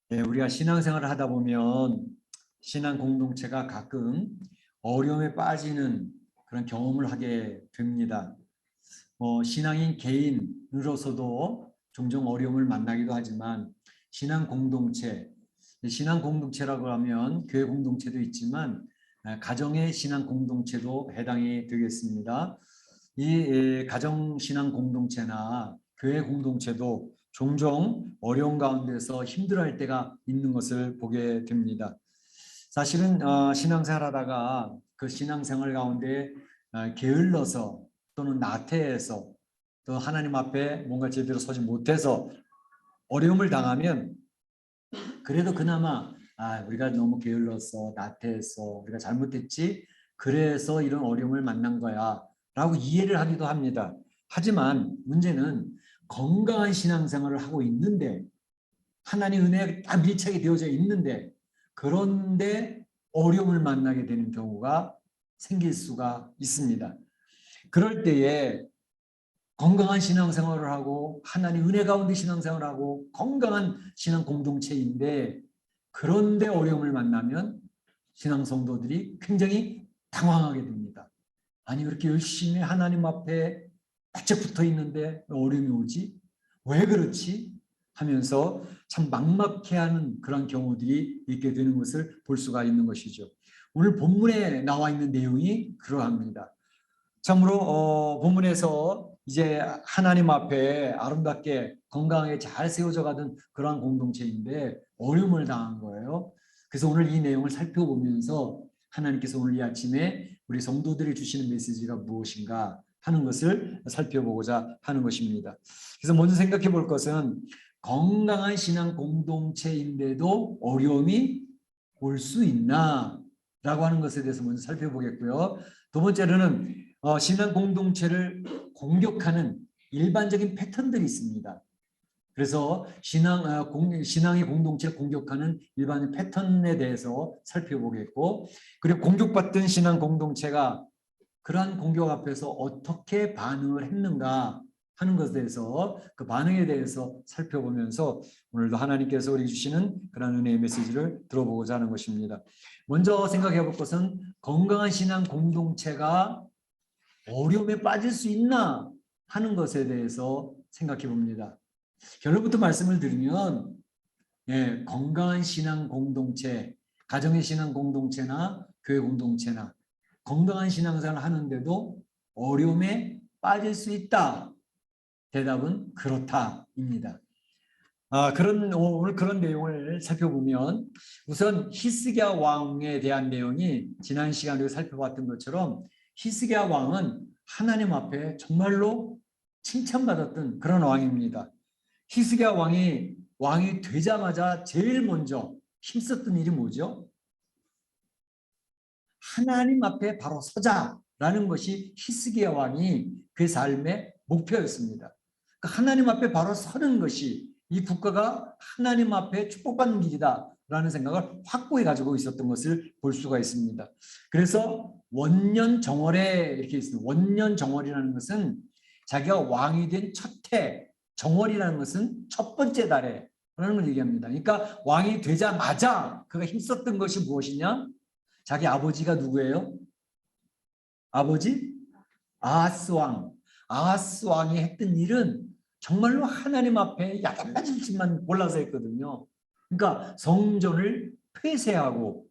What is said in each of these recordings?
네, 우리가 신앙생활을 하다 보면 신앙 공동체가 가끔 어려움에 빠지는 그런 경험을 하게 됩니다. 신앙인 개인으로서도 종종 어려움을 만나기도 하지만 신앙 공동체라고 하면 교회 공동체도 있지만 가정의 신앙 공동체도 해당이 되겠습니다. 이 가정 신앙 공동체나 교회 공동체도 종종 어려운 가운데서 힘들어할 때가 있는 것을 보게 됩니다. 사실은 신앙생활하다가 그 신앙생활 가운데 게을러서 또는 나태해서 또 하나님 앞에 뭔가 제대로 서지 못해서 어려움을 당하면 그래도 그나마 우리가 너무 게을렀어, 나태했어, 우리가 잘못했지, 그래서 이런 어려움을 만난 거야 라고 이해를 하기도 합니다. 하지만 문제는 건강한 신앙생활을 하고 있는데 하나님 은혜가 딱 밀착이 되어져 있는데 그런데 어려움을 만나게 되는 경우가 생길 수가 있습니다. 그럴 때에 건강한 신앙생활을 하고 하나님 은혜 가운데 신앙생활을 하고 건강한 신앙 공동체인데 그런데 어려움을 만나면 신앙 성도들이 굉장히 당황하게 됩니다. 아니 왜 이렇게 열심히 하나님 앞에 바짝 붙어 있는데 어려움이 오지? 왜 그렇지? 하면서 참 막막해하는 그런 경우들이 있게 되는 것을 볼 수가 있는 것이죠. 오늘 본문에 나와 있는 내용이 그러합니다. 참으로 본문에서 이제 하나님 앞에 아름답게 건강하게 잘 세워져 가던 그러한 공동체인데 어려움을 당한 거예요. 그래서 오늘 이 내용을 살펴보면서 하나님께서 오늘 이 아침에 우리 성도들이 주시는 메시지가 무엇인가 하는 것을 살펴보고자 하는 것입니다. 그래서 먼저 생각해 볼 것은 건강한 신앙 공동체인데도 어려움이 올 수 있나 라고 하는 것에 대해서 먼저 살펴보겠고요. 두 번째로는 신앙 공동체를 공격하는 일반적인 패턴들이 있습니다. 그래서 신앙의 공동체를 공격하는 일반적인 패턴에 대해서 살펴보겠고, 그리고 공격받던 신앙 공동체가 그러한 공격 앞에서 어떻게 반응을 했는가 하는 것에 대해서 그 반응에 대해서 살펴보면서 오늘도 하나님께서 우리 주시는 그런 은혜의 메시지를 들어보고자 하는 것입니다. 먼저 생각해 볼 것은 건강한 신앙 공동체가 어려움에 빠질 수 있나 하는 것에 대해서 생각해 봅니다. 결론부터 말씀을 드리면 건강한 신앙 공동체, 가정의 신앙 공동체나 교회 공동체나 건강한 신앙생활을 하는데도 어려움에 빠질 수 있다. 대답은 그렇다입니다. 오늘 그런 내용을 살펴보면 우선 히스기야 왕에 대한 내용이 지난 시간에 살펴봤던 것처럼 히스기야 왕은 하나님 앞에 정말로 칭찬받았던 그런 왕입니다. 히스기야 왕이 되자마자 제일 먼저 힘썼던 일이 뭐죠? 하나님 앞에 바로 서자라는 것이 히스기야 왕이 그 삶의 목표였습니다. 하나님 앞에 바로 서는 것이 이 국가가 하나님 앞에 축복받는 길이다라는 생각을 확고히 가지고 있었던 것을 볼 수가 있습니다. 그래서 원년정월에 이렇게 있습니다. 원년정월이라는 것은 자기가 왕이 된 첫 해, 정월이라는 것은 첫 번째 달에 라는 걸 얘기합니다. 그러니까 왕이 되자마자 그가 힘썼던 것이 무엇이냐? 자기 아버지가 누구예요? 아버지? 아하스 왕. 아하스 왕이 했던 일은 정말로 하나님 앞에 야단맞은 짓만 골라서 했거든요. 그러니까 성전을 폐쇄하고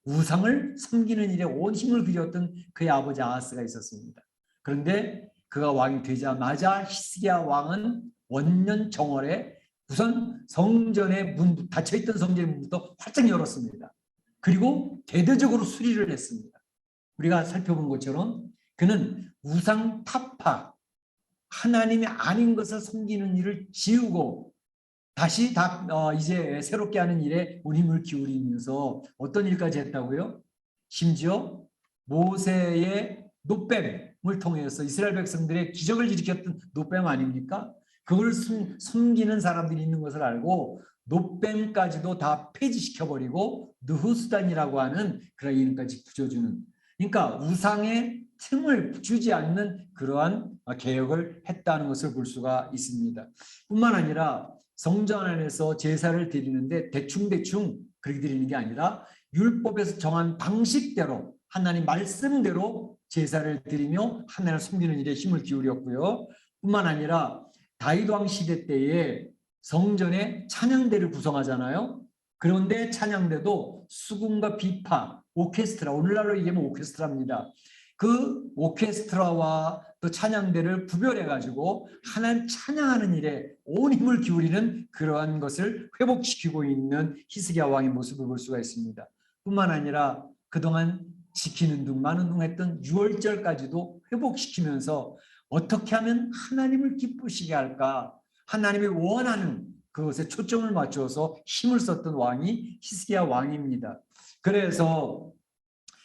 우상을 섬기는 일에 온 힘을 들였던 그의 아버지 아하스가 있었습니다. 그런데 그가 왕이 되자마자 히스기야 왕은 원년 정월에 우선 성전의 문, 닫혀있던 성전의 문부터 활짝 열었습니다. 그리고 대대적으로 수리를 했습니다. 우리가 살펴본 것처럼 그는 우상 타파, 하나님이 아닌 것을 섬기는 일을 지우고 다시 이제 새롭게 하는 일에 온 힘을 기울이면서 어떤 일까지 했다고요? 심지어 모세의 노뱀을 통해서 이스라엘 백성들의 기적을 일으켰던 노뱀 아닙니까? 그걸 섬기는 사람들이 있는 것을 알고 노뱀까지도 다 폐지시켜버리고 느후수단이라고 하는 그런 이름까지 붙여주는, 그러니까 우상의 틈을 주지 않는 그러한 개혁을 했다는 것을 볼 수가 있습니다. 뿐만 아니라 성전 안에서 제사를 드리는데 대충대충 그렇게 드리는 게 아니라 율법에서 정한 방식대로 하나님 말씀대로 제사를 드리며 하나님을 섬기는 일에 힘을 기울였고요. 뿐만 아니라 다윗 왕 시대 때에 성전에 찬양대를 구성하잖아요. 그런데 찬양대도 수금과 비파, 오케스트라, 오늘날로 얘기하면 오케스트라입니다. 그 오케스트라와 또 찬양대를 구별해가지고 하나님 찬양하는 일에 온 힘을 기울이는 그러한 것을 회복시키고 있는 히스기야 왕의 모습을 볼 수가 있습니다. 뿐만 아니라 그동안 지키는 둥 마는 둥 했던 유월절까지도 회복시키면서 어떻게 하면 하나님을 기쁘시게 할까, 하나님이 원하는 그것에 초점을 맞춰서 힘을 썼던 왕이 히스기야 왕입니다. 그래서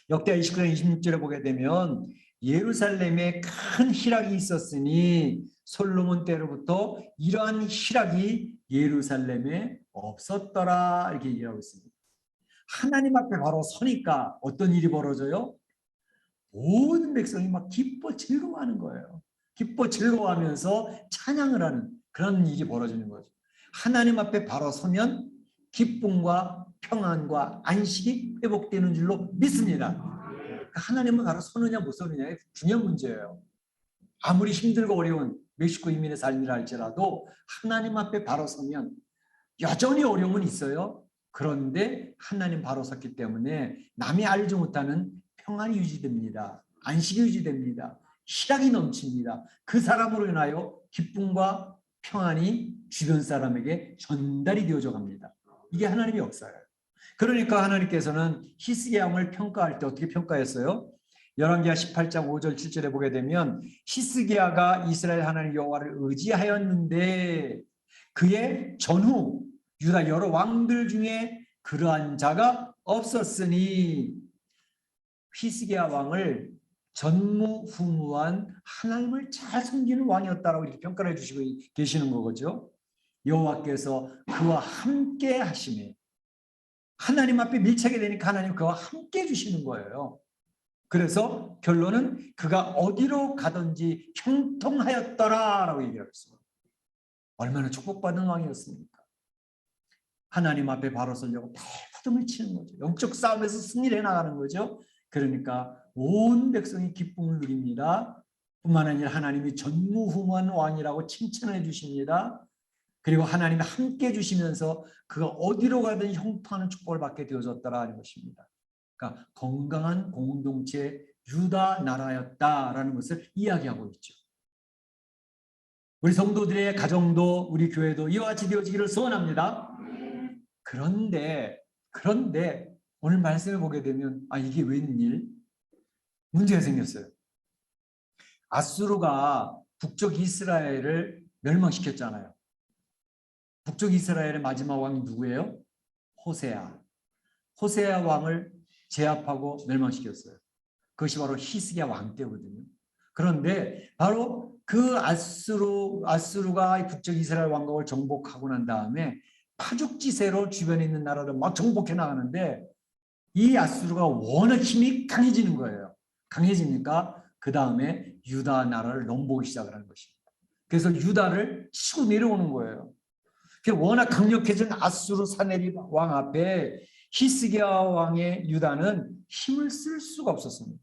역대하 29장 26절에 보게 되면 예루살렘에 큰 희락이 있었으니 솔로몬 때로부터 이러한 희락이 예루살렘에 없었더라, 이렇게 얘기하고 있습니다. 하나님 앞에 바로 서니까 어떤 일이 벌어져요? 모든 백성이 막 기뻐 즐거워하는 거예요. 기뻐 즐거워하면서 찬양을 하는 그런 일이 벌어지는 거죠. 하나님 앞에 바로 서면 기쁨과 평안과 안식이 회복되는 줄로 믿습니다. 하나님은 바로 서느냐 못 서느냐의 중요한 문제예요. 아무리 힘들고 어려운 멕시코 인민의 삶이라 할지라도 하나님 앞에 바로 서면 여전히 어려움은 있어요. 그런데 하나님 바로 섰기 때문에 남이 알지 못하는 평안이 유지됩니다. 안식이 유지됩니다. 희락이 넘칩니다. 그 사람으로 인하여 기쁨과 평안이 주변 사람에게 전달이 되어져 갑니다. 이게 하나님의 역사예요. 그러니까 하나님께서는 히스기야 왕을 평가할 때 어떻게 평가했어요? 열왕기하 18장 5절 7절에 보게 되면 히스기야가 이스라엘 하나님 여호와를 의지하였는데 그의 전후 유다 여러 왕들 중에 그러한 자가 없었으니, 히스기야 왕을 전무후무한 하나님을 잘 섬기는 왕이었다라고 이렇게 평가를 해주시고 계시는 거죠. 여호와께서 그와 함께 하시니, 하나님 앞에 밀착이 되니까 하나님 그와 함께 해주시는 거예요. 그래서 결론은 그가 어디로 가든지 형통하였더라라고 얘기를 했습니다. 얼마나 축복받은 왕이었습니까? 하나님 앞에 바로 서려고 발버둥을 치는 거죠. 영적 싸움에서 승리를 해나가는 거죠. 그러니까 온 백성이 기쁨을 누립니다. 뿐만 아니라 하나님이 전무후무한 왕이라고 칭찬해 주십니다. 그리고 하나님이 함께 해주시면서 그가 어디로 가든 형통하는 축복을 받게 되어졌다라는 것입니다. 그러니까 건강한 공동체 유다 나라였다라는 것을 이야기하고 있죠. 우리 성도들의 가정도 우리 교회도 이와 같이 되어지기를 소원합니다. 그런데 오늘 말씀을 보게 되면 이게 웬일? 문제가 생겼어요. 아수르가 북쪽 이스라엘을 멸망시켰잖아요. 북쪽 이스라엘의 마지막 왕이 누구예요? 호세아. 호세아 왕을 제압하고 멸망시켰어요. 그것이 바로 히스기야 왕 때거든요. 그런데 바로 그 아수르가 북쪽 이스라엘 왕국을 정복하고 난 다음에 파죽지세로 주변에 있는 나라를 막 정복해 나가는데 이 아수르가 워낙 힘이 강해지는 거예요. 강해지니까 그 다음에 유다 나라를 넘보기 시작을 하는 것입니다. 그래서 유다를 치고 내려오는 거예요. 워낙 강력해진 아수르 사네립 왕 앞에 히스기야 왕의 유다는 힘을 쓸 수가 없었습니다.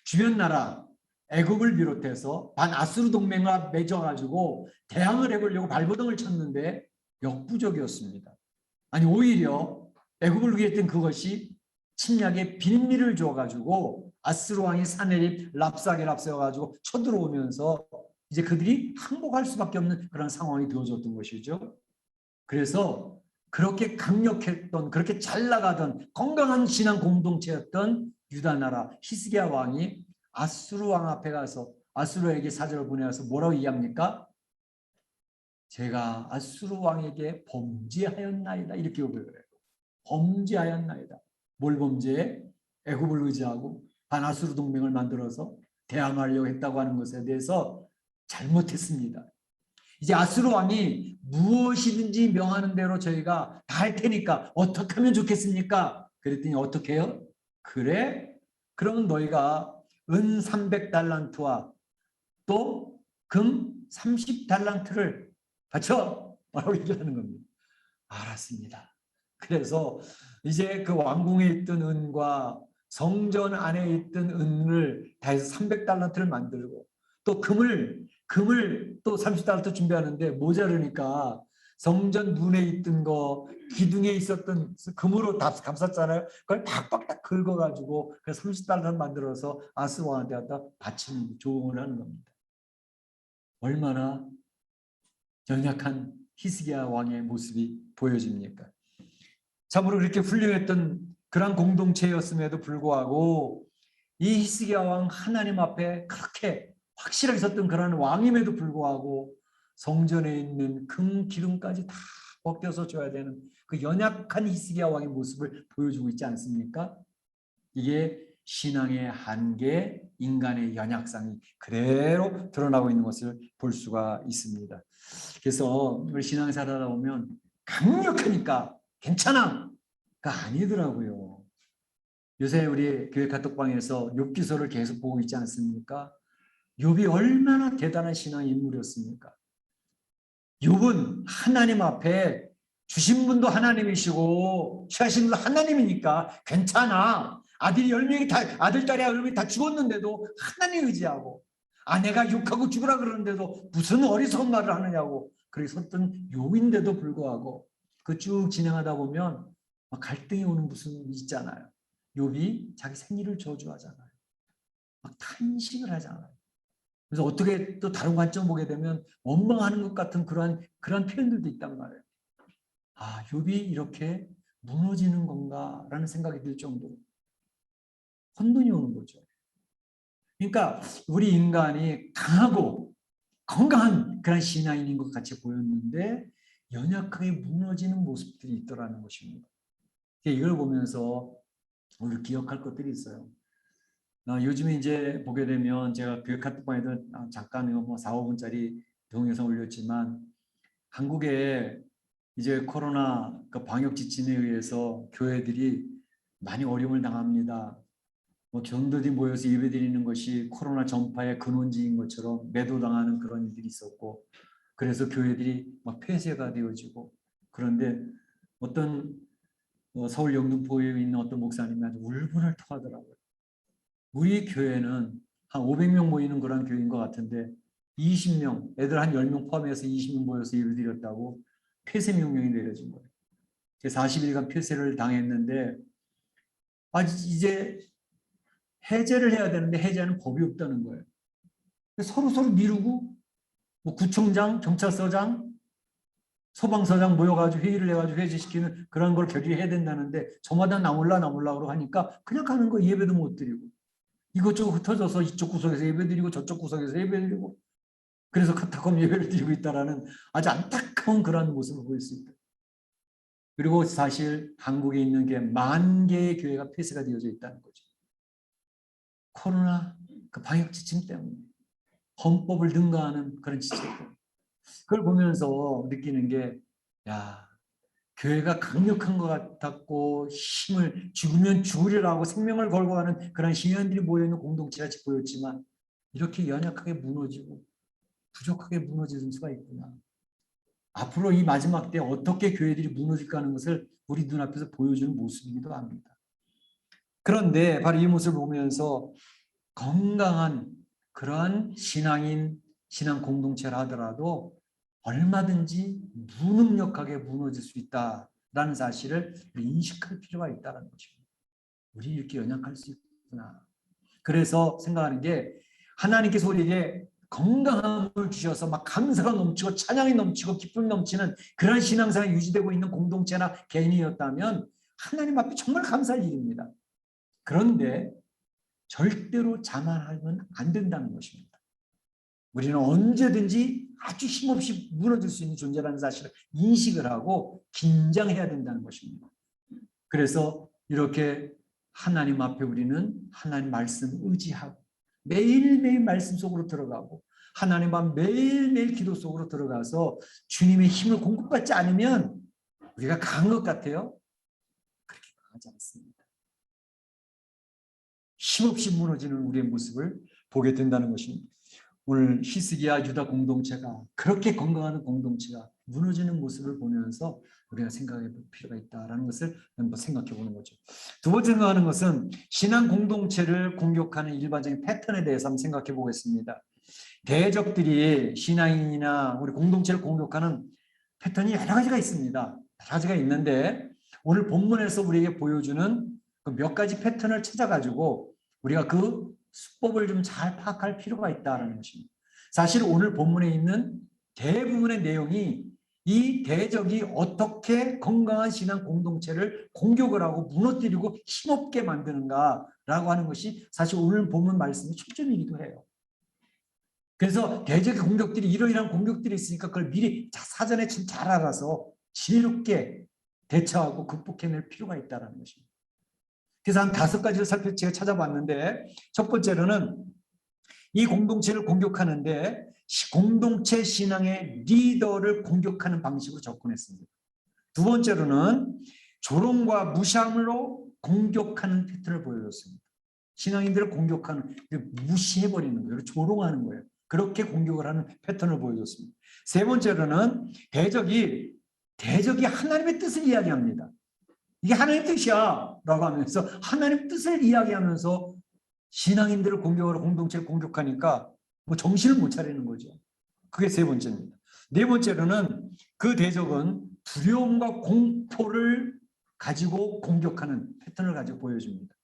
주변 나라 애굽을 비롯해서 반아수르 동맹과 맺어가지고 대항을 해보려고 발버둥을 쳤는데 역부족이었습니다. 오히려 애굽을 위했던 그것이 침략의 빌미를 줘가지고 아수르 왕이 사네립 랍사게를 앞세워가지고 쳐들어오면서 이제 그들이 항복할 수밖에 없는 그런 상황이 되어졌던 것이죠. 그래서 그렇게 강력했던, 그렇게 잘 나가던 건강한 신앙 공동체였던 유다 나라 히스기야 왕이 아수르 왕 앞에 가서 아수르에게 사절을 보내서 뭐라고 이야기합니까? 제가 아수르 왕에게 범죄하였나이다, 이렇게 요구를 해요. 범죄하였나이다. 뭘 범죄해? 애굽을 의지하고 반아수르 동맹을 만들어서 대항하려고 했다고 하는 것에 대해서 잘못했습니다. 이제 아수르 왕이 무엇이든지 명하는 대로 저희가 다 할 테니까 어떻게 하면 좋겠습니까? 그랬더니 어떻게 해요? 그래? 그러면 너희가 은 300달란트와 또 금 30달란트를 바쳐 라고 얘기하는 겁니다. 알았습니다. 그래서 이제 그 왕궁에 있던 은과 성전 안에 있던 은을 다 해서 300달란트를 만들고 또 금을 또 30달란트 준비하는데 모자르니까 성전 문에 있던 거 기둥에 있었던 금으로 다 감쌌잖아요. 그걸 팍팍 긁어가지고 그 30달란트 만들어서 아스 왕한테 갖다 바치는 조언을 하는 겁니다. 얼마나 연약한 히스기야 왕의 모습이 보여집니까? 참으로 그렇게 훌륭했던 그런 공동체였음에도 불구하고 이 히스기야 왕 하나님 앞에 그렇게 확실하게 섰던 그런 왕임에도 불구하고 성전에 있는 금 기둥까지 다 벗겨서 줘야 되는 그 연약한 히스기야 왕의 모습을 보여주고 있지 않습니까? 이게 신앙의 한계, 인간의 연약성이 그대로 드러나고 있는 것을 볼 수가 있습니다. 그래서 우리 신앙생활 하다 보면 강력하니까 괜찮아가 아니더라고요. 요새 우리 교회 카톡방에서 욥기서를 계속 보고 있지 않습니까? 욥이 얼마나 대단한 신앙 인물이었습니까? 욥은 하나님 앞에 주신 분도 하나님이시고 취하신 분도 하나님이니까 괜찮아. 아들이 10명이 다 아들 딸이 10명이 다 죽었는데도 하나님 의지하고 아내가 욕하고 죽으라 그러는데도 무슨 어리석은 말을 하느냐고 그렇게 섰던 욥인데도 불구하고 그 쭉 진행하다 보면 막 갈등이 오는 무슨 있잖아요. 욥이 자기 생일을 저주하잖아요. 막 탄식을 하잖아요. 그래서 어떻게 또 다른 관점 보게 되면 원망하는 것 같은 그러한 표현들도 있단 말이에요. 아, 욥이 이렇게 무너지는 건가라는 생각이 들 정도로 혼돈이 오는 거죠. 그러니까 우리 인간이 강하고 건강한 그런 신앙인인 것 같이 보였는데 연약하게 무너지는 모습들이 있더라는 것입니다. 이걸 보면서 우리 기억할 것들이 있어요. 요즘에 이제 보게 되면 제가 교회 카톡방에도 잠깐 뭐 4, 5분짜리 동영상 올렸지만 한국에 이제 코로나 방역 지침에 의해서 교회들이 많이 어려움을 당합니다. 뭐 경도들이 모여서 예배드리는 것이 코로나 전파의 근원지인 것처럼 매도당하는 그런 일들이 있었고 그래서 교회들이 막 폐쇄가 되어지고 그런데 어떤 서울 영등포에 있는 어떤 목사님이 아주 울분을 토하더라고요. 우리 교회는 한 500명 모이는 그런 교회인 것 같은데 20명, 애들 한 10명 포함해서 20명 모여서 예배 드렸다고 폐쇄 명령이 내려진 거예요. 40일간 폐쇄를 당했는데 이제 해제를 해야 되는데 해제하는 법이 없다는 거예요. 서로 미루고 뭐 구청장, 경찰서장, 소방서장 모여가지고 회의를 해가지고 해제시키는 그런 걸 결의해야 된다는데 저마다 나올라고 하니까 그냥 가는 거 예배도 못 드리고 이것저것 흩어져서 이쪽 구석에서 예배드리고 저쪽 구석에서 예배드리고 그래서 카타콤 예배를 드리고 있다라는 아주 안타까운 그런 모습을 보일 수 있다. 그리고 사실 한국에 있는 게 10,000개의 교회가 폐쇄가 되어져 있다는 거죠. 코로나 그 방역 지침 때문에 헌법을 능가하는 그런 지침 때문에 그걸 보면서 느끼는 게 야, 교회가 강력한 것 같았고 힘을 죽으면 죽으리라고 생명을 걸고 하는 그런 신앙들이 모여있는 공동체같이 보였지만 이렇게 연약하게 무너지고 부족하게 무너지는 수가 있구나. 앞으로 이 마지막 때 어떻게 교회들이 무너질까 하는 것을 우리 눈앞에서 보여주는 모습이기도 합니다. 그런데 바로 이 모습을 보면서 건강한 그러한 신앙 공동체라 하더라도 얼마든지 무능력하게 무너질 수 있다라는 사실을 인식할 필요가 있다는 것입니다. 우리 이렇게 연약할 수 있구나. 그래서 생각하는 게 하나님께서 우리에게 건강함을 주셔서 막 감사가 넘치고 찬양이 넘치고 기쁨이 넘치는 그런 신앙생활이 유지되고 있는 공동체나 개인이었다면 하나님 앞에 정말 감사할 일입니다. 그런데 절대로 자만하면 안 된다는 것입니다. 우리는 언제든지 아주 힘없이 무너질 수 있는 존재라는 사실을 인식을 하고 긴장해야 된다는 것입니다. 그래서 이렇게 하나님 앞에 우리는 하나님 말씀 의지하고 매일매일 말씀 속으로 들어가고 하나님 앞 매일매일 기도 속으로 들어가서 주님의 힘을 공급받지 않으면 우리가 강한 것 같아요. 그렇게 강하지 않습니다. 힘없이 무너지는 우리의 모습을 보게 된다는 것입니다. 오늘 히스기야 유다 공동체가 그렇게 건강한 공동체가 무너지는 모습을 보면서 우리가 생각해 볼 필요가 있다라는 것을 한번 생각해 보는 거죠. 두 번째 생각하는 것은 신앙 공동체를 공격하는 일반적인 패턴에 대해서 한번 생각해 보겠습니다. 대적들이 신앙인이나 우리 공동체를 공격하는 패턴이 여러 가지가 있습니다. 여러 가지가 있는데 오늘 본문에서 우리에게 보여주는 그 몇 가지 패턴을 찾아가지고 우리가 그 수법을 좀 잘 파악할 필요가 있다는 것입니다. 사실 오늘 본문에 있는 대부분의 내용이 이 대적이 어떻게 건강한 신앙 공동체를 공격을 하고 무너뜨리고 힘없게 만드는가라고 하는 것이 사실 오늘 본문 말씀의 초점이기도 해요. 그래서 대적의 공격들이 이러이러한 공격들이 있으니까 그걸 미리 사전에 잘 알아서 지혜롭게 대처하고 극복해낼 필요가 있다는 것입니다. 그래서 한 5가지를 제가 찾아봤는데 첫 번째로는 이 공동체를 공격하는데 공동체 신앙의 리더를 공격하는 방식으로 접근했습니다. 두 번째로는 조롱과 무시함으로 공격하는 패턴을 보여줬습니다. 신앙인들을 공격하는, 무시해버리는 거예요. 조롱하는 거예요. 그렇게 공격을 하는 패턴을 보여줬습니다. 세 번째로는 대적이 하나님의 뜻을 이야기합니다. 이게 하나님 뜻이야 라고 하면서 하나님 뜻을 이야기하면서 신앙인들을 공격하고 공동체를 공격하니까 뭐 정신을 못 차리는 거죠. 그게 세 번째입니다. 네 번째로는 그 대적은 두려움과 공포를 가지고 공격하는 패턴을 가지고 보여줍니다.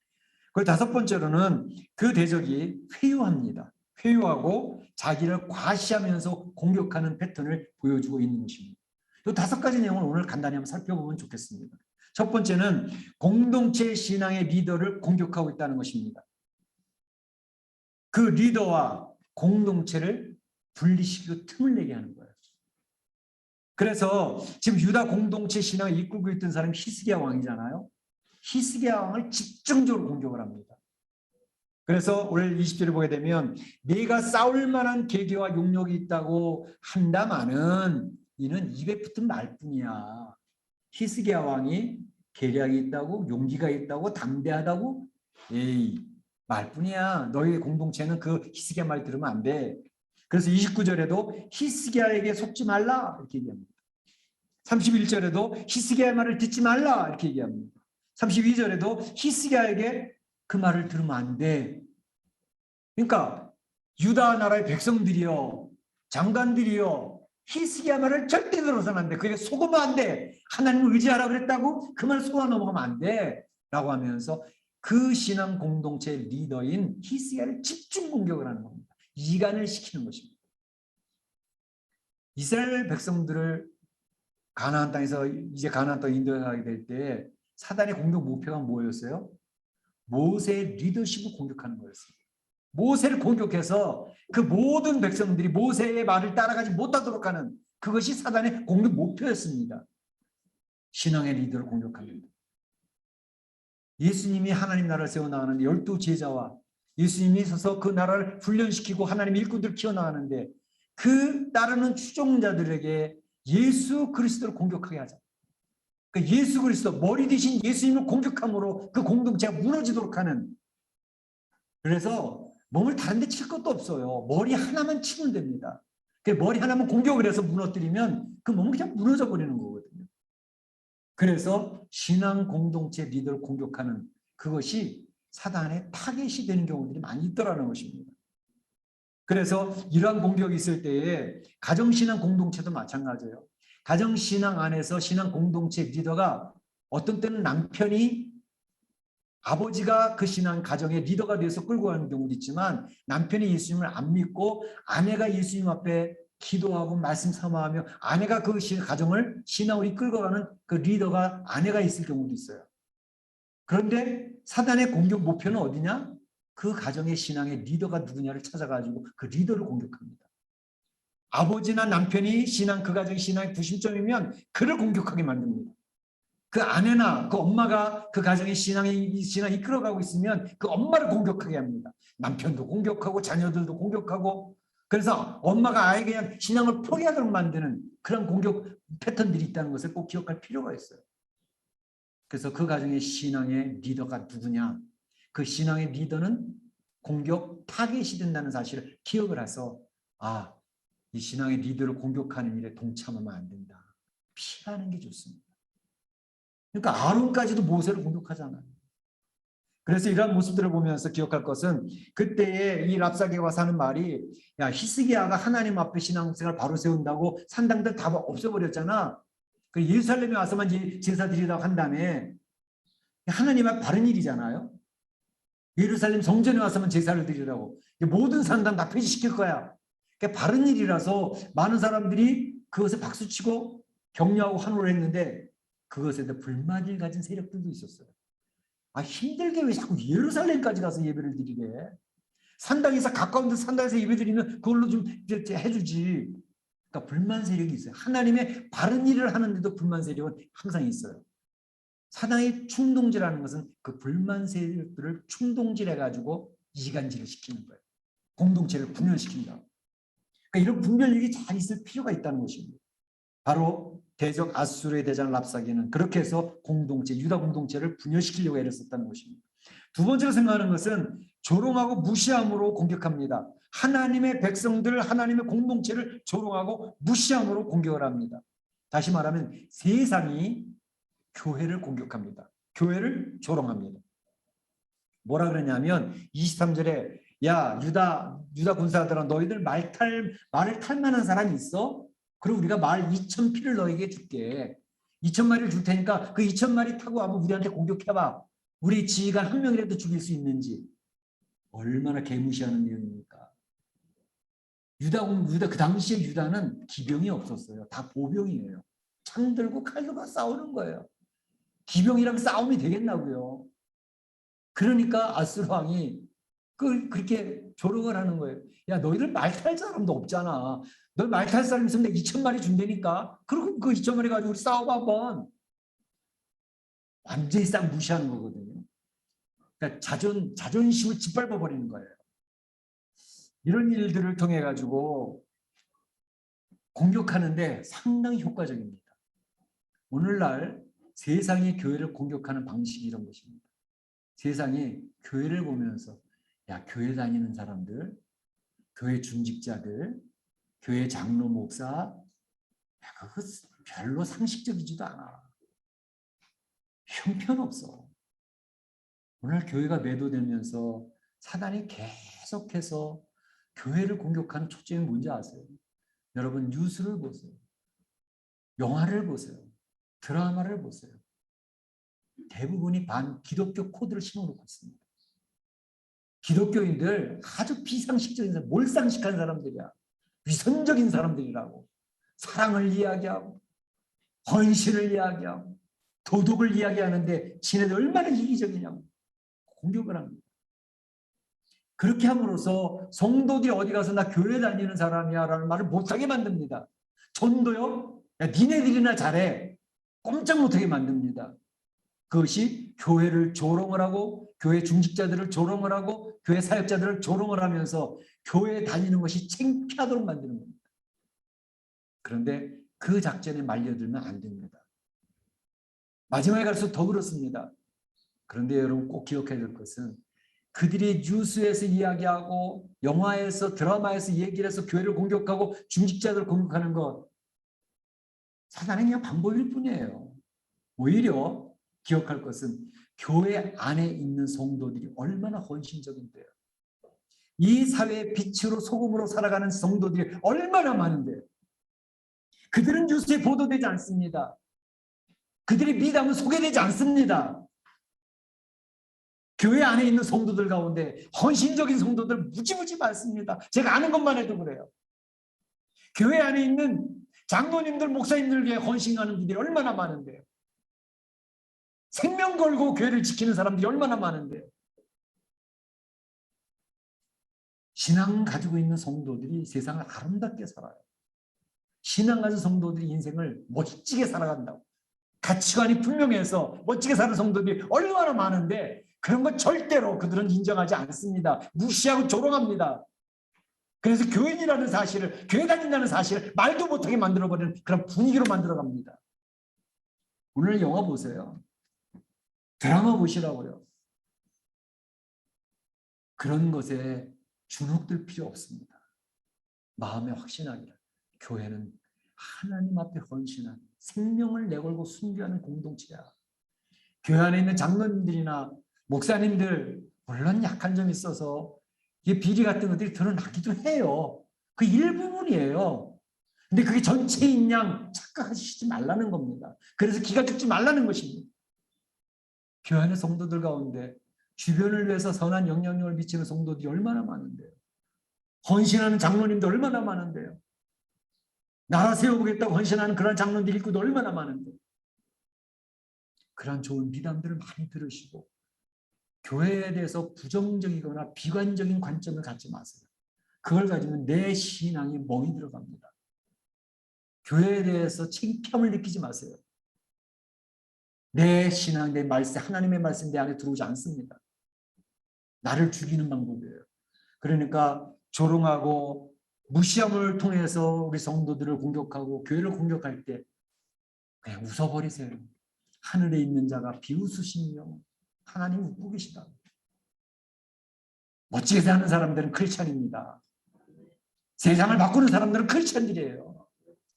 그리고 다섯 번째로는 그 대적이 회유합니다. 회유하고 자기를 과시하면서 공격하는 패턴을 보여주고 있는 것입니다. 이 5가지 내용을 오늘 간단히 한번 살펴보면 좋겠습니다. 첫 번째는 공동체 신앙의 리더를 공격하고 있다는 것입니다. 그 리더와 공동체를 분리시키고 틈을 내게 하는 거예요. 그래서 지금 유다 공동체 신앙을 이끌고 있던 사람이 히스기야 왕이잖아요. 히스기야 왕을 집중적으로 공격을 합니다. 그래서 오늘 20절을 보게 되면 네가 싸울 만한 계기와 용력이 있다고 한다마는 이는 입에 붙은 말뿐이야. 히스기야 왕이 계략이 있다고 용기가 있다고 담대하다고 에이 말뿐이야. 너희 공동체는 그 히스기야 말 들으면 안 돼. 그래서 29절에도 히스기야에게 속지 말라 이렇게 얘기합니다. 31절에도 히스기야의 말을 듣지 말라 이렇게 얘기합니다. 32절에도 히스기야에게 그 말을 들으면 안 돼. 그러니까 유다 나라의 백성들이요, 장관들이요, 히스기야 말을 절대 들어서는 안 돼. 그게 속으면 안 돼. 하나님을 의지하라 그랬다고 그 말 속아 넘어가면 안 돼. 라고 하면서 그 신앙 공동체 리더인 히스기야를 집중 공격을 하는 겁니다. 이간을 시키는 것입니다. 이스라엘 백성들을 가나안 땅에서 이제 가나안 땅 인도하게 될 때 사단의 공격 목표가 뭐였어요? 모세의 리더십을 공격하는 거였어요. 모세를 공격해서 그 모든 백성들이 모세의 말을 따라가지 못하도록 하는 그것이 사단의 공격 목표였습니다. 신앙의 리더를 공격합니다. 예수님이 하나님 나라를 세워나가는데 12 제자와 예수님이 서서 그 나라를 훈련시키고 하나님 일꾼들을 키워나가는데 그 따르는 추종자들에게 예수 그리스도를 공격하게 하자. 그 예수 그리스도 머리 대신 예수님을 공격함으로 그 공동체가 무너지도록 하는. 그래서 몸을 다른 데 칠 것도 없어요. 머리 하나만 치면 됩니다. 머리 하나만 공격을 해서 무너뜨리면 그 몸은 그냥 무너져 버리는 거거든요. 그래서 신앙 공동체 리더를 공격하는 그것이 사단의 타겟이 되는 경우들이 많이 있더라는 것입니다. 그래서 이러한 공격이 있을 때에 가정신앙 공동체도 마찬가지예요. 가정신앙 안에서 신앙 공동체 리더가 어떤 때는 남편이 아버지가 그 신앙 가정의 리더가 돼서 끌고 가는 경우도 있지만 남편이 예수님을 안 믿고 아내가 예수님 앞에 기도하고 말씀 삼아하며 아내가 그 가정을 신앙으로 이끌고 가는 그 리더가 아내가 있을 경우도 있어요. 그런데 사단의 공격 목표는 어디냐? 그 가정의 신앙의 리더가 누구냐를 찾아가지고 그 리더를 공격합니다. 아버지나 남편이 그 가정의 신앙의 구심점이면 그를 공격하게 만듭니다. 그 아내나 그 엄마가 그 가정의 신앙을 이끌어가고 있으면 그 엄마를 공격하게 합니다. 남편도 공격하고 자녀들도 공격하고 그래서 엄마가 아예 그냥 신앙을 포기하도록 만드는 그런 공격 패턴들이 있다는 것을 꼭 기억할 필요가 있어요. 그래서 그 가정의 신앙의 리더가 누구냐? 그 신앙의 리더는 공격 타겟이 된다는 사실을 기억을 해서 아, 이 신앙의 리더를 공격하는 일에 동참하면 안 된다. 피하는 게 좋습니다. 그러니까 아론까지도 모세를 공격하잖아요. 그래서 이러한 모습들을 보면서 기억할 것은 그때에 이 랍사게가 하는 말이 야 히스기야가 하나님 앞에 신앙생활 바로 세운다고 산당들 다 없애버렸잖아. 그 예루살렘에 와서만 제사 드리라고 한 다음에 하나님 앞 바른 일이잖아요. 예루살렘 성전에 와서만 제사를 드리라고 모든 산당 다 폐지시킬 거야. 그러니까 바른 일이라서 많은 사람들이 그것에 박수치고 격려하고 환호를 했는데 그것에 대해 불만을 가진 세력들도 있었어요. 아 힘들게 왜 자꾸 예루살렘까지 가서 예배를 드리게. 산당에서 가까운 데 산당에서 예배 드리면 그걸로 좀 해주지. 그러니까 불만 세력이 있어요. 하나님의 바른 일을 하는데도 불만 세력은 항상 있어요. 사단의 충동질하는 것은 그 불만 세력들을 충동질해가지고 이간질을 시키는 거예요. 공동체를 분열시킨다. 그러니까 이런 분별력이 잘 있을 필요가 있다는 것입니다. 바로 대적 아수르의 대장 랍사게는 그렇게 해서 공동체, 유다 공동체를 분열시키려고 애를 썼다는 것입니다. 두 번째로 생각하는 것은 조롱하고 무시함으로 공격합니다. 하나님의 백성들, 하나님의 공동체를 조롱하고 무시함으로 공격을 합니다. 다시 말하면 세상이 교회를 공격합니다. 교회를 조롱합니다. 뭐라 그러냐면 23절에 야 유다 군사들아 너희들 말을 탈 만한 사람이 있어? 그럼 우리가 말 2,000피를 너에게 줄게. 2,000마리를 줄 테니까 그 2,000마리 타고 한번 우리한테 공격해봐. 우리 지휘관 한 명이라도 죽일 수 있는지. 얼마나 개무시하는 내용입니까? 유다 그 당시에 유다는 기병이 없었어요. 다 보병이에요. 창 들고 칼 들고 싸우는 거예요. 기병이랑 싸움이 되겠나고요. 그러니까 아수르 왕이 그렇게 조롱을 하는 거예요. 야 너희들 말 탈 사람도 없잖아. 너 말 탈 사람 있으면 내가 2,000마리 준다니까. 그리고 그 2,000마리 가지고 우리 싸워봐 한번. 완전히 싹 무시하는 거거든요. 그러니까 자존심을 짓밟아 버리는 거예요. 이런 일들을 통해 가지고 공격하는데 상당히 효과적입니다. 오늘날 세상이 교회를 공격하는 방식이 이런 것입니다. 세상이 교회를 보면서 야 교회 다니는 사람들, 교회 중직자들, 교회 장로 목사, 야, 그거 별로 상식적이지도 않아. 형편없어. 오늘 교회가 매도되면서 사단이 계속해서 교회를 공격하는 초점이 뭔지 아세요? 여러분 뉴스를 보세요. 영화를 보세요. 드라마를 보세요. 대부분이 기독교 코드를 심어놓고 있습니다. 기독교인들 아주 비상식적인 사람, 몰상식한 사람들이야. 위선적인 사람들이라고. 사랑을 이야기하고 헌신을 이야기하고 도덕을 이야기하는데 지네들 얼마나 이기적이냐고 공격을 합니다. 그렇게 함으로써 성도들이 어디 가서 나 교회 다니는 사람이야 라는 말을 못하게 만듭니다. 전도요? 야, 니네들이나 잘해. 꼼짝 못하게 만듭니다. 그것이 교회를 조롱을 하고 교회 중직자들을 조롱을 하고 교회 사역자들을 조롱을 하면서 교회에 다니는 것이 창피하도록 만드는 겁니다. 그런데 그 작전에 말려들면 안 됩니다. 마지막에 갈수록 더 그렇습니다. 그런데 여러분 꼭 기억해야 될 것은 그들이 뉴스에서 이야기하고 영화에서 드라마에서 얘기를 해서 교회를 공격하고 중직자들을 공격하는 것 사단의 그냥 방법일 뿐이에요. 오히려 기억할 것은 교회 안에 있는 성도들이 얼마나 헌신적인데요. 이 사회의 빛으로 소금으로 살아가는 성도들이 얼마나 많은데요. 그들은 뉴스에 보도되지 않습니다. 그들의 미담은 소개되지 않습니다. 교회 안에 있는 성도들 가운데 헌신적인 성도들 무지무지 많습니다. 제가 아는 것만 해도 그래요. 교회 안에 있는 장로님들, 목사님들에게 헌신하는 분들이 얼마나 많은데요. 생명 걸고 교회를 지키는 사람들이 얼마나 많은데요. 신앙 가지고 있는 성도들이 세상을 아름답게 살아요. 신앙 가진 성도들이 인생을 멋지게 살아간다고. 가치관이 분명해서 멋지게 사는 성도들이 얼마나 많은데 그런 건 절대로 그들은 인정하지 않습니다. 무시하고 조롱합니다. 그래서 교인이라는 사실을, 교회 다닌다는 사실을 말도 못하게 만들어버리는 그런 분위기로 만들어갑니다. 오늘 영화 보세요. 드라마 보시라고요. 그런 것에 주눅들 필요 없습니다. 마음에 확신하기를 교회는 하나님 앞에 헌신한 생명을 내걸고 순교하는 공동체야. 교회 안에 있는 장로님들이나 목사님들 물론 약한 점이 있어서 이 비리 같은 것들이 드러나기도 해요. 그 일부분이에요. 근데 그게 전체인 양 착각하시지 말라는 겁니다. 그래서 기가 죽지 말라는 것입니다. 교회 안의 성도들 가운데 주변을 위해서 선한 영향력을 미치는 성도들이 얼마나 많은데요. 헌신하는 장로님도 얼마나 많은데요. 나라 세워보겠다고 헌신하는 그런 장로들 일꾼도 얼마나 많은데, 그런 좋은 미담들을 많이 들으시고 교회에 대해서 부정적이거나 비관적인 관점을 갖지 마세요. 그걸 가지면 내 신앙이 멍이 들어갑니다. 교회에 대해서 창피함을 느끼지 마세요. 내 신앙, 내 말씀, 하나님의 말씀 내 안에 들어오지 않습니다. 나를 죽이는 방법이에요. 그러니까 조롱하고 무시함을 통해서 우리 성도들을 공격하고 교회를 공격할 때 그냥 웃어버리세요. 하늘에 있는 자가 비웃으시며 하나님 웃고 계시다. 멋지게 사는 사람들은 크리스찬입니다. 세상을 바꾸는 사람들은 크리스찬들이에요.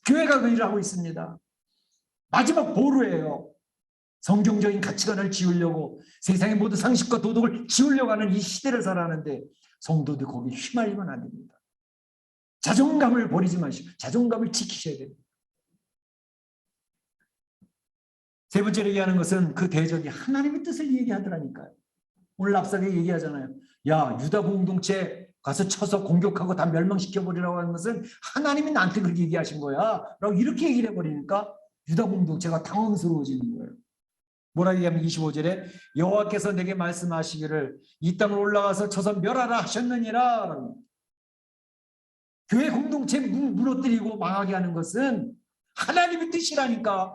교회가 그 일을 하고 있습니다. 마지막 보루예요. 성경적인 가치관을 지우려고 세상의 모든 상식과 도덕을 지우려고 하는 이 시대를 살아가는데 성도들 거기 휘말리면 안 됩니다. 자존감을 버리지 마시고 자존감을 지키셔야 됩니다. 세 번째로 얘기하는 것은 그 대적이 하나님의 뜻을 얘기하더라니까요. 오늘 앞서게 얘기하잖아요. 야, 유다 공동체 가서 쳐서 공격하고 다 멸망시켜버리라고 하는 것은 하나님이 나한테 그렇게 얘기하신 거야 라고 이렇게 얘기를 해버리니까 유다 공동체가 당황스러워지는 거예요. 뭐라 얘기하면 25절에 여호와께서 내게 말씀하시기를 이 땅을 올라가서 쳐서 멸하라 하셨느니라. 교회 공동체 무너뜨리고 망하게 하는 것은 하나님의 뜻이라니까.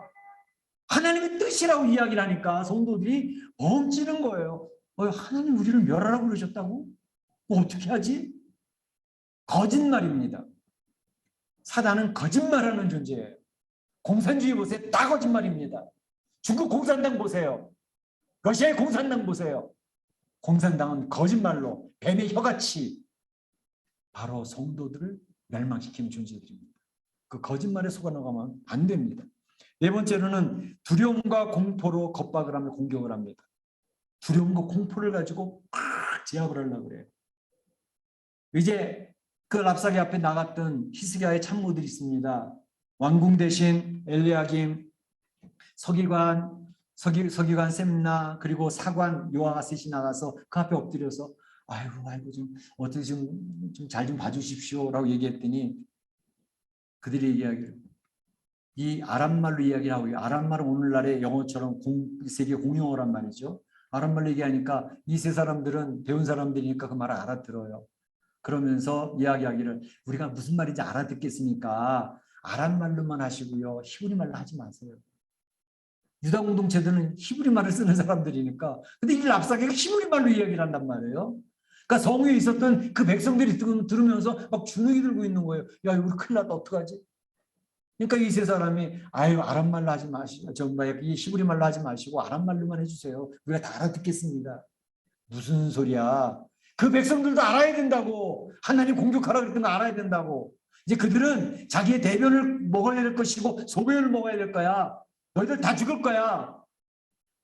하나님의 뜻이라고 이야기를 하니까 성도들이 멈추는 거예요. 하나님 우리를 멸하라고 그러셨다고? 어떻게 하지? 거짓말입니다. 사단은 거짓말하는 존재예요. 공산주의 보세요. 다 거짓말입니다. 중국 공산당 보세요. 러시아의 공산당 보세요. 공산당은 거짓말로 뱀의 혀같이 바로 성도들을 멸망시키는 존재들입니다. 그 거짓말에 속아나가면 안 됩니다. 네 번째로는 두려움과 공포로 겁박을 하며 공격을 합니다. 두려움과 공포를 가지고 팍 제압을 하려고 그래요. 이제 그 랍사게 앞에 나갔던 히스기야의 참모들이 있습니다. 왕궁 대신 엘리야김, 서기관 셈나 그리고 사관 요아하셋이 나가서 그 앞에 엎드려서 아이고 좀 어떻게 좀 잘 좀 봐주십시오라고 얘기했더니 그들이 얘기하기를 이 아람말로 이야기를 하고 아람말은 오늘날의 영어처럼 세계 공용어란 말이죠. 아람말로 얘기하니까 이 세 사람들은 배운 사람들이니까 그 말을 알아들어요. 그러면서 이야기하기를 우리가 무슨 말인지 알아듣겠으니까 아람말로만 하시고요. 히브리 말로 하지 마세요. 유다 공동체들은 히브리 말을 쓰는 사람들이니까. 근데 이 랍사게가 히브리 말로 이야기를 한단 말이에요. 그러니까 성에 있었던 그 백성들이 들으면서 막 주눅이 들고 있는 거예요. 야, 이거 큰일 났다. 어떡하지? 그러니까 이 세 사람이 아람말로 하지 마시고 이 히브리 말로 하지 마시고 아람말로만 해주세요. 우리가 다 알아듣겠습니다. 무슨 소리야? 그 백성들도 알아야 된다고. 하나님 공격하라 그랬던 거 알아야 된다고. 이제 그들은 자기의 대변을 먹어야 될 것이고 소변을 먹어야 될 거야. 너희들 다 죽을 거야.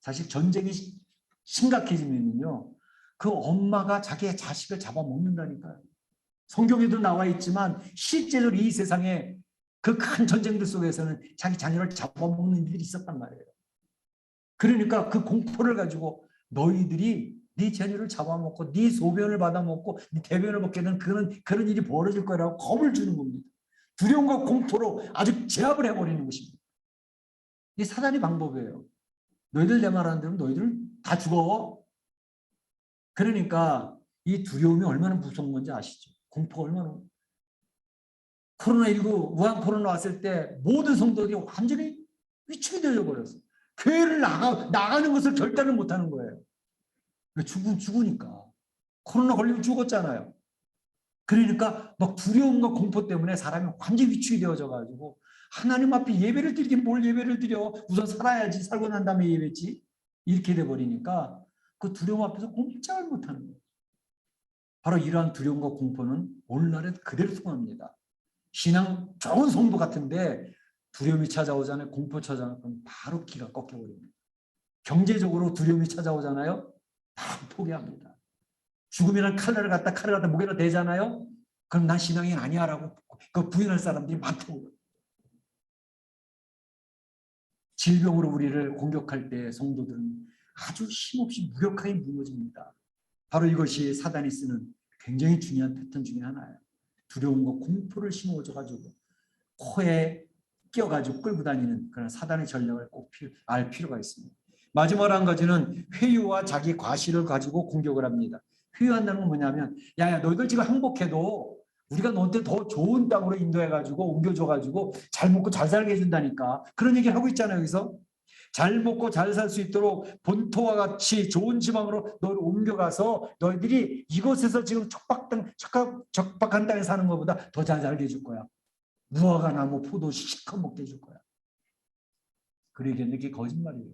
사실 전쟁이 심각해지면요. 그 엄마가 자기의 자식을 잡아먹는다니까요. 성경에도 나와 있지만 실제로 이 세상에 그 큰 전쟁들 속에서는 자기 자녀를 잡아먹는 일들이 있었단 말이에요. 그러니까 그 공포를 가지고 너희들이 네 자녀를 잡아먹고 네 소변을 받아먹고 네 대변을 먹게 되는 그런 일이 벌어질 거라고 겁을 주는 겁니다. 두려움과 공포로 아주 제압을 해버리는 것입니다. 이게 사단의 방법이에요. 너희들 내 말 안 들으면 너희들 다 죽어. 그러니까 이 두려움이 얼마나 무서운 건지 아시죠? 공포가 얼마나. 코로나19 우한 코로나 왔을 때 모든 성도들이 완전히 위축이 되어버렸어요. 교회를 나가는 것을 결단을 못하는 거예요. 죽으니까. 코로나 걸리면 죽었잖아요. 그러니까 막 두려움과 공포 때문에 사람이 완전히 위축이 되어져가지고 하나님 앞에 예배를 드리긴 뭘 예배를 드려. 우선 살아야지. 살고 난 다음에 예배지. 이렇게 돼버리니까 그 두려움 앞에서 꼼짝을 못하는 거예요. 바로 이러한 두려움과 공포는 오늘날에 그대로 통합니다. 신앙 좋은 성도 같은데 두려움이 찾아오잖아요. 공포 찾아오면 바로 기가 꺾여버립니다. 경제적으로 두려움이 찾아오잖아요. 바로 포기합니다. 죽음이란 칼을 갖다 목에다 대잖아요. 그럼 난 신앙이 아니야라고 그 부인할 사람들이 많다고. 질병으로 우리를 공격할 때 성도들은 아주 힘없이 무력하게 무너집니다. 바로 이것이 사단이 쓰는 굉장히 중요한 패턴 중에 하나예요. 두려움과 공포를 심어줘가지고 코에 끼어가지고 끌고 다니는 그런 사단의 전략을 꼭 알 필요가 있습니다. 마지막 한 가지는 회유와 자기 과시를 가지고 공격을 합니다. 회유한다는 건 뭐냐면 야야 너희들 지금 항복해도 우리가 너한테 더 좋은 땅으로 인도해가지고 옮겨줘가지고 잘 먹고 잘 살게 해준다니까. 그런 얘기를 하고 있잖아요. 여기서. 잘 먹고 잘 살 수 있도록 본토와 같이 좋은 지방으로 너를 옮겨가서 너희들이 이곳에서 지금 척박한 땅에 사는 것보다 더 잘 살게 해줄 거야. 무화과 나무 포도 실컷 먹게 해줄 거야. 그러기에는 이게 거짓말이에요.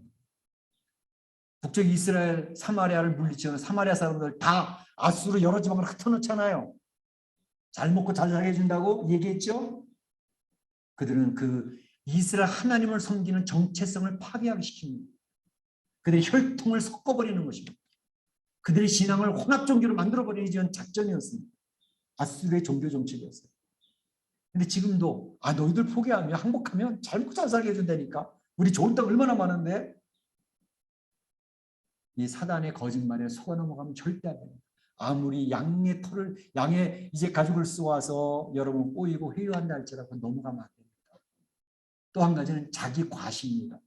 북쪽 이스라엘 사마리아를 물리치는 사마리아 사람들 다 아수르 여러 지방으로 흩어놓잖아요. 잘 먹고 잘 살게 해준다고 얘기했죠. 그들은 그 이스라엘 하나님을 섬기는 정체성을 파괴하게 시킵니다. 그들의 혈통을 섞어버리는 것입니다. 그들의 신앙을 혼합 종교로 만들어버리기 위한 작전이었습니다. 아수르의 종교 정책이었어요. 근데 지금도 너희들 포기하면 항복하면 잘 먹고 잘 살게 해준다니까. 우리 좋은 땅 얼마나 많은데. 이 사단의 거짓말에 속아 넘어가면 절대 안 됩니다. 아무리 양의 이제 가죽을 쏘아서 여러분 꼬이고 회유한다 할지라도 넘어가면 안 됩니다. 또 한 가지는 자기 과시입니다.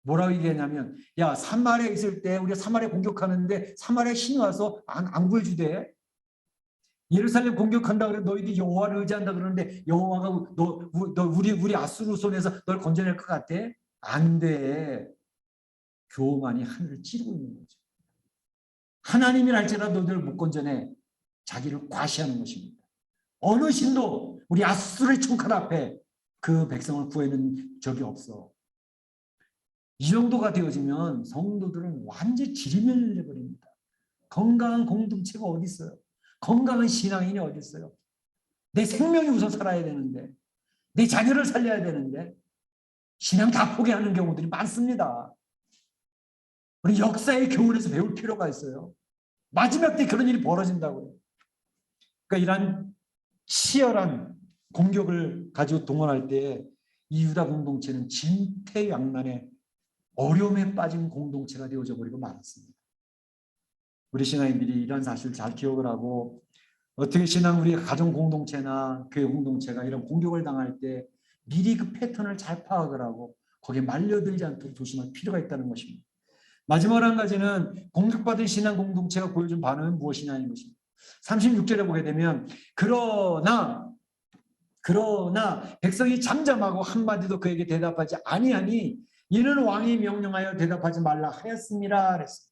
뭐라고 얘기하냐면 야 사마리아에 있을 때 우리가 사마리아 공격하는데 사마리아 신이 와서 안 구해주대. 예루살렘 공격한다 그래 너희들이 여호와를 의지한다 그러는데 여호와가 너 우리 아수르 손에서 널 건져낼 것 같아? 안 돼. 교만이 하늘을 찌르고 있는 거죠. 하나님이랄지라도 너희들 못 건져내. 자기를 과시하는 것입니다. 어느 신도 우리 아수르의 총칼 앞에 그 백성을 구해낸 적이 없어. 이 정도가 되어지면 성도들은 완전히 지리멸려버립니다. 건강한 공동체가 어디 있어요? 건강한 신앙인이 어디 있어요? 내 생명이 우선 살아야 되는데 내 자녀를 살려야 되는데 신앙 다 포기하는 경우들이 많습니다. 우리 역사의 교훈에서 배울 필요가 있어요. 마지막 때 그런 일이 벌어진다고요. 그러니까 이런 치열한 공격을 가지고 동원할 때 이 유다 공동체는 진퇴양난의 어려움에 빠진 공동체가 되어져 버리고 말았습니다. 우리 신앙인들이 이런 사실을 잘 기억을 하고 어떻게 우리 가정 공동체나 교회 공동체가 이런 공격을 당할 때 미리 그 패턴을 잘 파악을 하고 거기에 말려들지 않도록 조심할 필요가 있다는 것입니다. 마지막 한 가지는 공격받은 신앙 공동체가 보여준 반응은 무엇이냐는 것입니다. 36절에 보게 되면 그러나 백성이 잠잠하고 한마디도 그에게 대답하지 아니하니 이는 왕이 명령하여 대답하지 말라 하였습니다. 그랬어요.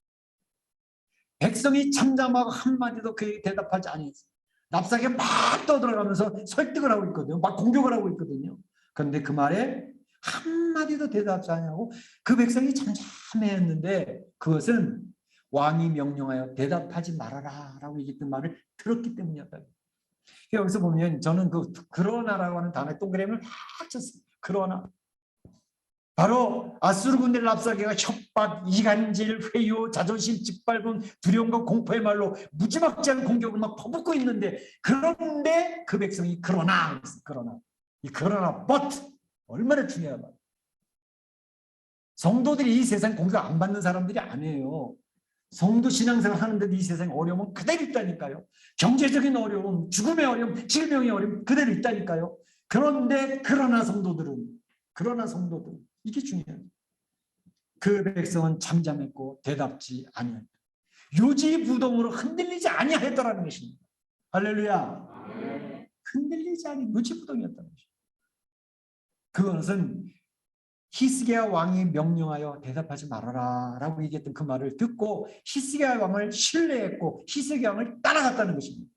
백성이 잠잠하고 한마디도 그에게 대답하지 아니했어요. 납작에 막 떠들어가면서 설득을 하고 있거든요. 막 공격을 하고 있거든요. 그런데 그 말에 한마디도 대답하지 않냐고 그 백성이 잠잠했는데 그것은 왕이 명령하여 대답하지 말아라 라고 얘기했던 말을 들었기 때문이었다. 여기서 보면 저는 그러나라고 하는 단어에 동그라미를 딱 쳤어요. 그러나 바로 아수르 군대 랍사게가 협박, 이간질, 회유, 자존심 짓밟음, 두려움과 공포의 말로 무지막지한 공격을 막 퍼붓고 있는데 그런데 그 백성이 그러나 이 그러나 but 얼마나 중요하다. 성도들이 이 세상 공격 안 받는 사람들이 아니에요. 성도 신앙생활 하는데도 이 세상에 어려움은 그대로 있다니까요. 경제적인 어려움, 죽음의 어려움, 질병의 어려움 그대로 있다니까요. 그러나 성도들은 이게 중요해요. 그 백성은 잠잠했고 대답지 아니했다. 요지부동으로 흔들리지 아니하였다라는 것입니다. 할렐루야. 흔들리지 아니 요지부동이었다는 것입니다. 그것은 히스기야 왕이 명령하여 대답하지 말아라 라고 얘기했던 그 말을 듣고 히스기야 왕을 신뢰했고 히스기야 왕을 따라갔다는 것입니다.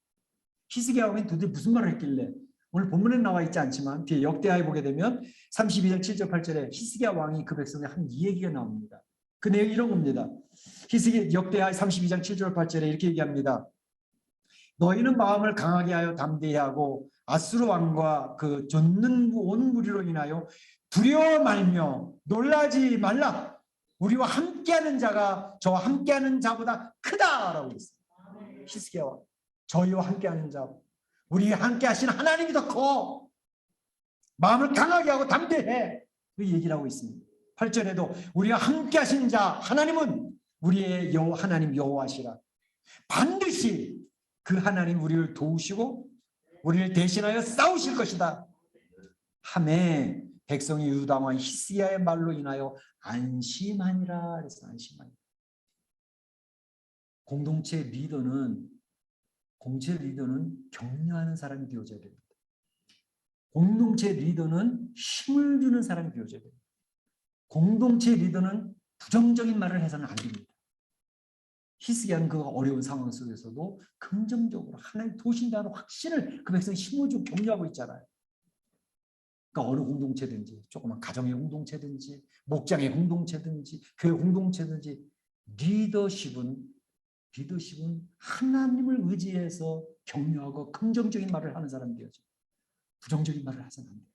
히스기야 왕이 도대체 무슨 말을 했길래 오늘 본문에 나와 있지 않지만 뒤에 역대하에 보게 되면 32장 7절 8절에 히스기야 왕이 그 백성에 한 이 얘기가 나옵니다. 그 내용이 이런 겁니다. 역대하 32장 7절 8절에 이렇게 얘기합니다. 너희는 마음을 강하게 하여 담대히 하고 아수르 왕과 그 좇는 온 무리로 인하여 두려워 말며 놀라지 말라. 우리와 함께하는 자가 저와 함께하는 자보다 크다라고 했어요. 히스기야와 저희와 함께하는 자, 우리와 함께하신 하나님이 더 커. 마음을 강하게 하고 담대해. 그 얘기를 하고 있습니다. 8절에도 우리와 함께하신 자 하나님은 우리의 하나님 여호와시라. 반드시 그 하나님 우리를 도우시고 우리를 대신하여 싸우실 것이다 하매 백성이 유다 왕 히스기야의 말로 인하여 안심하니라. 그래서 안심하니라. 공동체 리더는 격려하는 사람이 되어져야 됩니다. 공동체 리더는 힘을 주는 사람이 되어져야 됩니다. 공동체 리더는 부정적인 말을 해서는 안 됩니다. 히스기야는 그 어려운 상황 속에서도 긍정적으로 하나님 도우신다는 확신을 그 백성이 심어주고 격려하고 있잖아요. 그러니까 어느 공동체든지, 조그만 가정의 공동체든지, 목장의 공동체든지, 교회 공동체든지, 리더십은 하나님을 의지해서 격려하고 긍정적인 말을 하는 사람이 되어져. 부정적인 말을 하서는 안 돼요.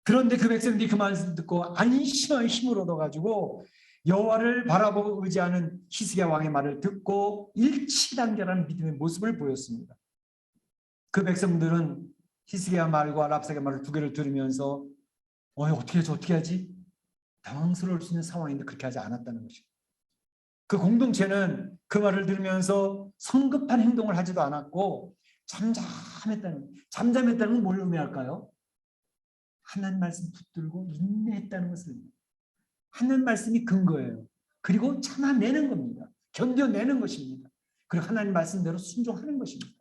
그런데 그 백성들이 그 말을 듣고 안심한 힘을 얻어가지고 여호와를 바라보고 의지하는 히스기야 왕의 말을 듣고 일치단결하는 믿음의 모습을 보였습니다. 그 백성들은 히스기야 말과 랍사게 말을 두 개를 들으면서 어떻게 하지? 당황스러울 수 있는 상황인데 그렇게 하지 않았다는 것입니다. 그 공동체는 그 말을 들으면서 성급한 행동을 하지도 않았고 잠잠했다는 건 뭘 의미할까요? 하나님 말씀 붙들고 인내했다는 것을 의미합니다. 하나님 말씀이 근거예요. 그리고 참아내는 겁니다. 견뎌내는 것입니다. 그리고 하나님 말씀대로 순종하는 것입니다.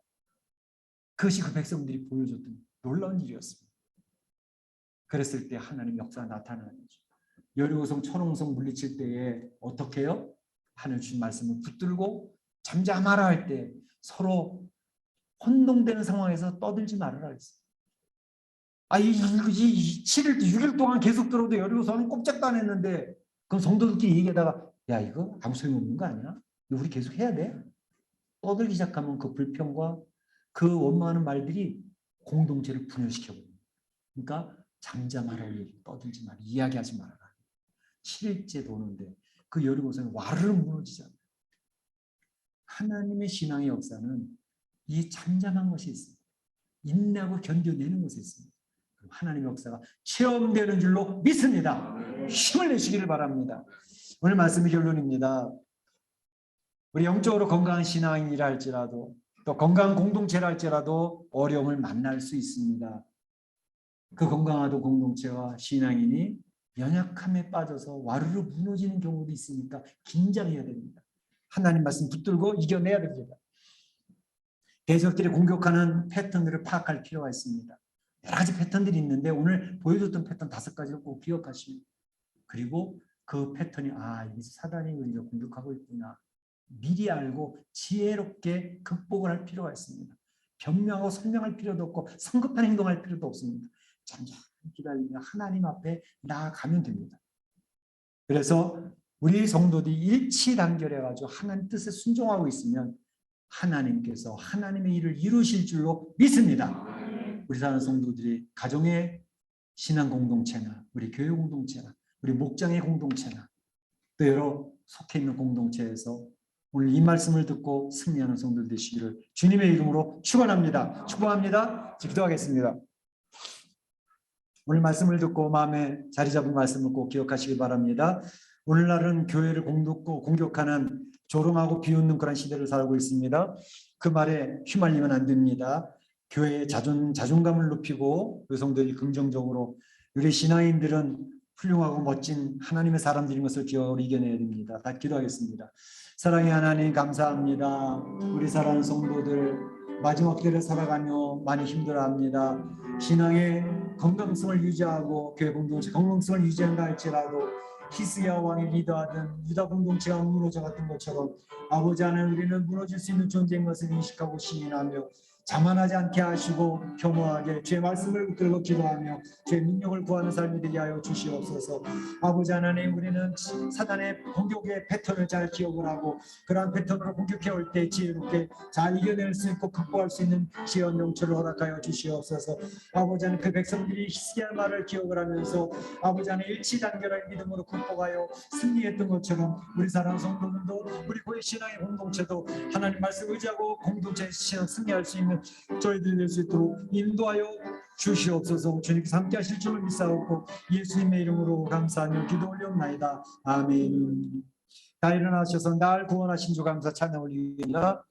그것이 그 백성들이 보여줬던 놀라운 일이었습니다. 그랬을 때 하나님 역사가 나타나는 거죠. 여리고성 천홍성 물리칠 때에 어떻게 해요? 하늘 주신 말씀을 붙들고 잠잠하라 할 때 서로 혼동되는 상황에서 떠들지 말아라 했어요. 이 7일, 6일 동안 계속 들어도 여리고성은 꼼짝도 안 했는데 그럼 성도들끼리 얘기하다가 야 이거 아무 소용없는 거 아니야? 우리 계속 해야 돼? 떠들기 시작하면 그 불평과 그 원망하는 말들이 공동체를 분열시켜버립니다. 그러니까 잠잠하라, 떠들지 마라, 이야기하지 말아라. 7일째 도는데 그 여리고성이 와르르 무너지잖아요. 하나님의 신앙의 역사는 이 잠잠한 것이 있습니다. 인내하고 견뎌내는 것이 있습니다. 하나님의 역사가 체험되는 줄로 믿습니다. 힘을 내시기를 바랍니다. 오늘 말씀의 결론입니다. 우리 영적으로 건강한 신앙이라 할지라도 또 건강한 공동체라 할지라도 어려움을 만날 수 있습니다. 그 건강하던 공동체와 신앙인이 연약함에 빠져서 와르르 무너지는 경우도 있으니까 긴장해야 됩니다. 하나님 말씀 붙들고 이겨내야 됩니다. 대적들이 공격하는 패턴들을 파악할 필요가 있습니다. 여러 가지 패턴들이 있는데 오늘 보여줬던 패턴 5가지를 꼭 기억하시면, 그리고 그 패턴이 이게 사단이 우리를 공격하고 있구나 미리 알고 지혜롭게 극복을 할 필요가 있습니다. 변명하고 설명할 필요도 없고 성급한 행동할 필요도 없습니다. 잠잠히 기다리며 하나님 앞에 나아가면 됩니다. 그래서 우리 성도들이 일치단결해가지고 하나님 뜻에 순종하고 있으면 하나님께서 하나님의 일을 이루실 줄로 믿습니다. 우리 사는 성도들이 가정의 신앙 공동체나 우리 교회 공동체나 우리 목장의 공동체나 또 여러 속해 있는 공동체에서 오늘 이 말씀을 듣고 승리하는 성도들 되시기를 주님의 이름으로 축원합니다. 축복합니다. 기도하겠습니다. 오늘 말씀을 듣고 마음에 자리 잡은 말씀을 꼭 기억하시기 바랍니다. 오늘날은 교회를 공격하는 조롱하고 비웃는 그런 시대를 살고 있습니다. 그 말에 휘말리면 안 됩니다. 교회의 자존감을 높이고 여성들이 긍정적으로 우리 신앙인들은 훌륭하고 멋진 하나님의 사람들인 것을 기억으로 이겨내야 됩니다. 다 기도하겠습니다. 사랑의 하나님 감사합니다. 우리 사랑하는 성도들 마지막 때를 살아가며 많이 힘들어합니다. 신앙의 건강성을 유지하고 교회 공동체 건강성을 유지한다 할지라도 히스기야 왕이 리더하던 유다 공동체가 무너져 갔던 것처럼 아버지 하나님 우리는 무너질 수 있는 존재인 것을 인식하고 시인하며 자만하지 않게 하시고 겸허하게 주의 말씀을 붙들고 기도하며 주의 능력을 구하는 삶이 되게 하여 주시옵소서. 아버지 하나님, 우리는 사단의 공격의 패턴을 잘 기억을 하고 그러한 패턴으로 공격해 올 때 지혜롭게 잘 이겨낼 수 있고 극복할 수 있는 지혜와 명철을 허락하여 주시옵소서. 아버지 하나님, 그 백성들이 히스기야 말을 기억을 하면서 아버지 하나님 일치단결한 믿음으로 극복하여 승리했던 것처럼 우리 사랑하는 성도들도 우리 고의 신앙의 공동체도 하나님 말씀 의지하고 공동체 신앙 승리할 수 있는 저희들이 될 수 있도록 인도하여 주시옵소서. 주님께서 함께 하실 줄을 믿사옵고 예수님의 이름으로 감사하며 기도 올려옵나이다. 아멘. 다 일어나셔서 날 구원하신 주 감사 찬양 올리겠습니다.